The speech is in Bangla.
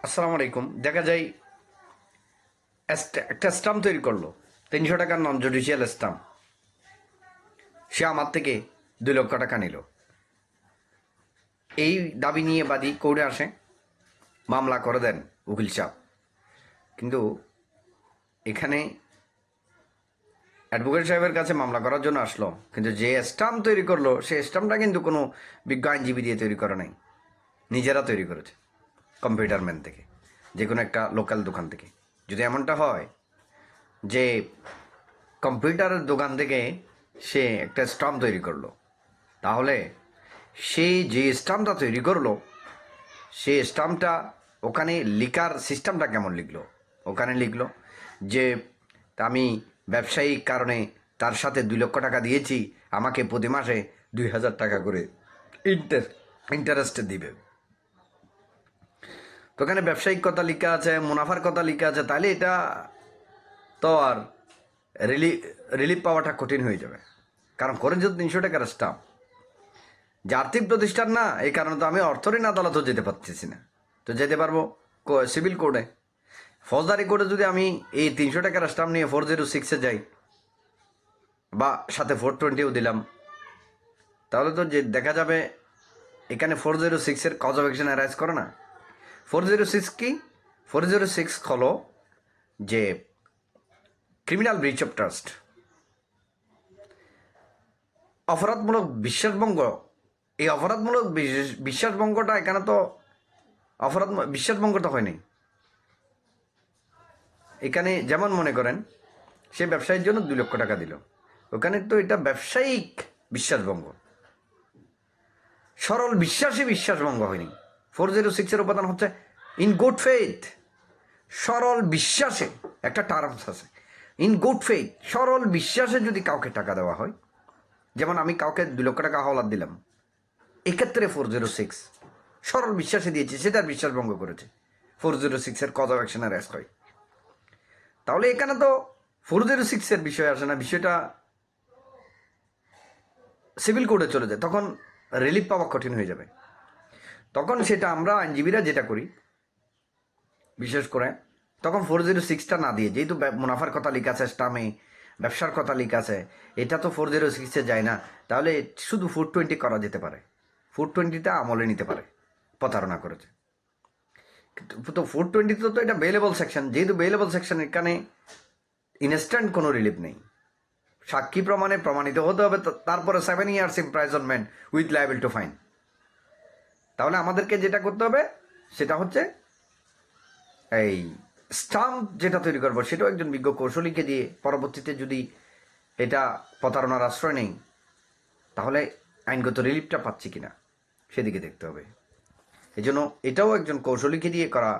আসসালামু আলাইকুম। দেখা যায় একটা স্টাম্প তৈরি করলো 300 টাকার নন জুডিশিয়াল স্টাম্প। সে আমার থেকে 2 লক্ষ টাকা নিল। এই দাবি নিয়ে বাদী কোর্টে আসে, মামলা করে দেন উকিল সাহেব। কিন্তু এখানে অ্যাডভোকেট সাহেবের কাছে মামলা করার জন্য আসলো, কিন্তু যে স্টাম্প তৈরি করলো সে স্টাম্পটা কিন্তু কোনো বিজ্ঞ আইনজীবী দিয়ে তৈরি করে নাই, নিজেরা তৈরি করেছে কম্পিউটার ম্যান থেকে, যে কোনো একটা লোকাল দোকান থেকে। যদি এমনটা হয় যে কম্পিউটারের দোকান থেকে সে একটা স্টাম্প তৈরি করলো, তাহলে সে যে স্টাম্পটা তৈরি করলো সে স্টাম্পটা ওখানে লিখার সিস্টেমটা কেমন লিখলো? ওখানে লিখলো যে আমি ব্যবসায়িক কারণে তার সাথে 2 লক্ষ টাকা দিয়েছি, আমাকে প্রতি মাসে 2,000 টাকা করে ইন্টারেস্ট দিবে। তো ওখানে ব্যবসায়িক কথা লেখা আছে, মুনাফার কথা লেখা আছে, তাহলে এটা তো আর রিলিফ পাওয়াটা কঠিন হয়ে যাবে। কারণ করেন যদি 300 টাকার স্টাম্প, যে আর্থিক প্রতিষ্ঠান না, এই কারণে তো আমি অর্থঋণ আদালতও যেতে পারতেছি না। তো যেতে পারবো সিভিল কোর্টে। ফৌজদারি কোর্টে যদি আমি এই 300 টাকার স্টাম্প নিয়ে 406-এ যাই, বা সাথে 420-ও দিলাম, তাহলে তো যে দেখা যাবে এখানে 406-এর কজ অফ অ্যাকশন অ্যারাইজ করে না। 406 কি? 406 হলো যে ক্রিমিনাল ব্রিচ অফ ট্রাস্ট, অপরাধমূলক বিশ্বাসভঙ্গ। এই অপরাধমূলক বিশ্বাসভঙ্গটা এখানে তো বিশ্বাসভঙ্গটা হয়নি। এখানে যেমন মনে করেন সে ব্যবসায়ীর জন্য 2 লক্ষ টাকা দিল, ওখানে তো এটা ব্যবসায়িক বিশ্বাসভঙ্গ, সরল বিশ্বাসী বিশ্বাসভঙ্গ হয়নি। 406-এর উপাদান হচ্ছে ইন গুড ফেইথ। সরল বিশ্বাসে একটা টার্মস আছে, ইন গুড ফেইথ। সরল বিশ্বাসে যদি কাউকে টাকা দেওয়া হয়, যেমন আমি কাউকে 2 লক্ষ টাকা হাওলাত দিলাম, এক্ষেত্রে 406 সরল বিশ্বাসে দিয়েছি, সেটার বিশ্বাসভঙ্গ করেছে, 406-এর কজ অফ অ্যাকশন অ্যারেস্ট হয়। তাহলে এখানে তো 406-এর বিষয় আসে না, বিষয়টা সিভিল কোর্টে চলে যায়, তখন রিলিফ পাওয়া কঠিন হয়ে যাবে। তখন সেটা আমরা আইনজীবীরা যেটা করি, বিশেষ করে তখন 406-টা না দিয়ে, যেহেতু মুনাফার কথা লেখা আছে স্টামে, ব্যবসার কথা লেখা আছে, এটা তো 406-এ যায় না, তাহলে শুধু 420 করা যেতে পারে। 420-টা আমলে নিতে পারে, প্রতারণা করেছে। তো 420-তে তো এটা বেলেবল সেকশন, যেহেতু বেলেবল সেকশন, এখানে ইনস্ট্যান্ট কোনো রিলিফ নেই। সাক্ষী প্রমাণে প্রমাণিত হতে হবে, তারপরে 7 ইয়ার্স ইমপ্রাইজনমেন্ট উইথ লায়াবিল টু ফাইন। তাহলে আমাদেরকে যেটা করতে হবে সেটা হচ্ছে এই স্টাম্প যেটা তৈরি করবো সেটাও একজন বিজ্ঞ কৌশলীকে দিয়ে, পরবর্তীতে যদি এটা প্রতারণার আশ্রয় নেই, তাহলে আইনগত রিলিফটা পাচ্ছি কিনা সেদিকে দেখতে হবে। এই জন্য এটাও একজন কৌশলীকে দিয়ে করা